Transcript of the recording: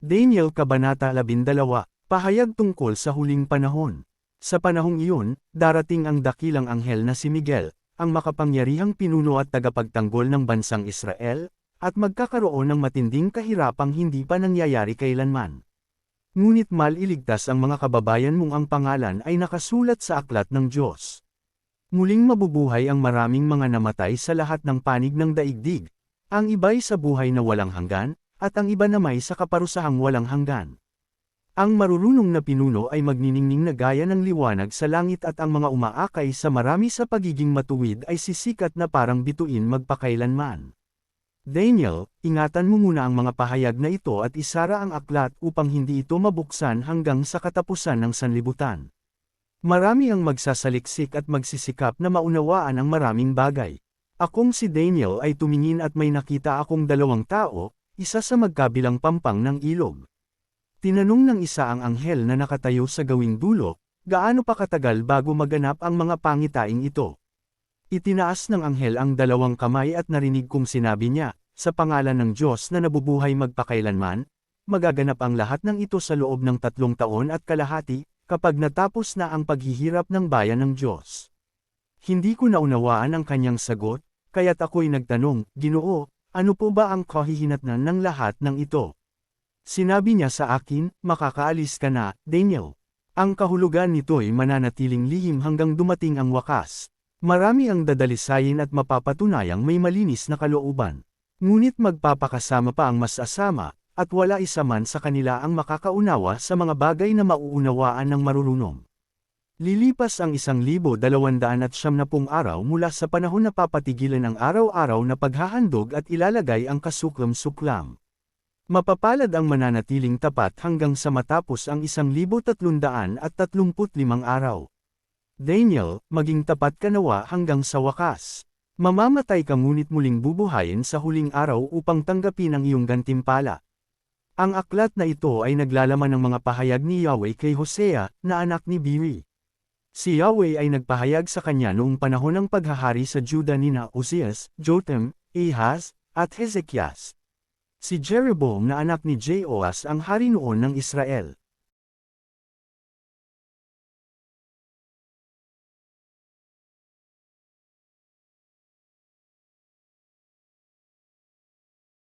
Daniel Kabanata 12, Pahayag tungkol sa huling panahon. Sa panahong iyon, darating ang dakilang anghel na si Miguel, ang makapangyarihang pinuno at tagapagtanggol ng bansang Israel, at magkakaroon ng matinding kahirapang hindi pa nangyayari kailanman. Ngunit maliligtas ang mga kababayan mong ang pangalan ay nakasulat sa aklat ng Diyos. Muling mabubuhay ang maraming mga namatay sa lahat ng panig ng daigdig, ang iba'y sa buhay na walang hanggan, at ang iba namay sa kaparusahang walang hanggan. Ang marurunong na pinuno ay magniningning na gaya ng liwanag sa langit at ang mga umaakay sa marami sa pagiging matuwid ay sisikat na parang bituin magpakailanman. Daniel, ingatan mo muna ang mga pahayag na ito at isara ang aklat upang hindi ito mabuksan hanggang sa katapusan ng sanlibutan. Marami ang magsasaliksik at magsisikap na maunawaan ang maraming bagay. Akong si Daniel ay tumingin at may nakita akong dalawang tao, isa sa magkabilang pampang ng ilog. Tinanong ng isa ang anghel na nakatayo sa gawing dulo, gaano pa katagal bago maganap ang mga pangitaing ito. Itinaas ng anghel ang dalawang kamay at narinig kong sinabi niya, sa pangalan ng Diyos na nabubuhay magpakailanman, magaganap ang lahat ng ito sa loob ng 3 taon at kalahati, kapag natapos na ang paghihirap ng bayan ng Diyos. Hindi ko naunawaan ang kanyang sagot, kaya't ako'y nagtanong, Ginoo, ano po ba ang kahihinatnan ng lahat ng ito? Sinabi niya sa akin, makakaalis ka na, Daniel. Ang kahulugan nito'y mananatiling lihim hanggang dumating ang wakas. Marami ang dadalisayin at mapapatunayang may malinis na kalooban. Ngunit magpapakasama pa ang masasama, at wala isa man sa kanila ang makakaunawa sa mga bagay na mauunawaan ng marurunong. Lilipas ang 1,270 araw mula sa panahon na papatigilan ang araw-araw na paghahandog at ilalagay ang kasuklam-suklam. Mapapalad ang mananatiling tapat hanggang sa matapos ang 1,335 araw. Daniel, maging tapat ka nawa hanggang sa wakas. Mamamatay ka ngunit muling bubuhayin sa huling araw upang tanggapin ang iyong gantimpala. Ang aklat na ito ay naglalaman ng mga pahayag ni Yahweh kay Hosea, na anak ni Biri. Si Yahweh ay nagpahayag sa kanya noong panahon ng paghahari sa Juda nina Uzias, Jotham, Ahaz, at Hezekias. Si Jeroboam na anak ni Joas ang hari noon ng Israel.